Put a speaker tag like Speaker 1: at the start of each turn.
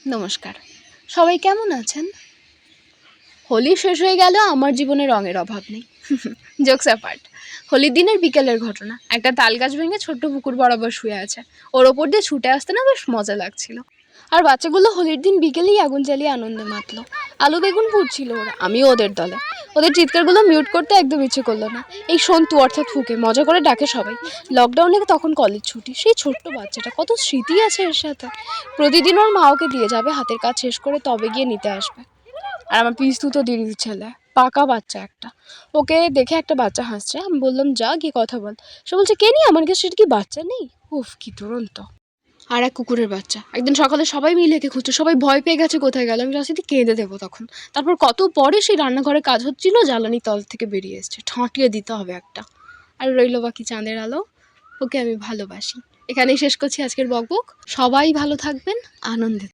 Speaker 1: নমস্কার, সবাই কেমন আছেন? হোলি শেষ হয়ে গেল, আমার জীবনে রঙের অভাব নেই। জোকস অ্যাপার্ট, হোলির দিনের বিকেলের ঘটনা। একটা তাল গাছ ভেঙে ছোট্ট পুকুর বরাবর শুয়ে আছে। ওর ওপর দিয়ে ছুটে আসতে না বেশ মজা লাগছিল। আর বাচ্চাগুলো হোলির দিন বিকেলেই আগুন জ্বালিয়ে আনন্দে মাতলো। আলু বেগুন পুড়ছিল ওরা, আমিও ওদের দলে। ওদের চিৎকারগুলো মিউট করতে একদম ইচ্ছে করলো না। এই সন্তু অর্থাৎ ফুকে মজা করে ডাকে সবাই। লকডাউনে তখন কলেজ ছুটি, সেই ছোট্ট বাচ্চাটা, কত স্মৃতি আছে এর সাথে। প্রতিদিন ওর মা ওকে দিয়ে যাবে, হাতের কাজ শেষ করে তবে গিয়ে নিতে আসবে। আর আমার পিস্তু তো দিদির ছেলে, পাকা বাচ্চা একটা। ওকে দেখে একটা বাচ্চা হাসছে, আমি বললাম যা গিয়ে কথা বল। সে বলছে কে নিয়ে, আমার কাছে সেটা কি বাচ্চা নেই? উফ, কি দুরন্ত। আর এক কুকুরের বাচ্চা। একদিন সকালে সবাই মিলে একে খুঁজছে, সবাই ভয় পেয়ে গেছে কোথায় গেল। আমি রাস্তাতে কেঁদে দেবো তখন। তারপর কত পরে সেই রান্নাঘরে কাজ হচ্ছিল, জ্বালানি তল থেকে বেরিয়ে এসছে। ঠাঁটিয়ে দিতে হবে একটা। আর রইল বাকি চাঁদের আলো, ওকে আমি ভালোবাসি। এখানেই শেষ করছি আজকের বকবক। সবাই ভালো থাকবেন, আনন্দে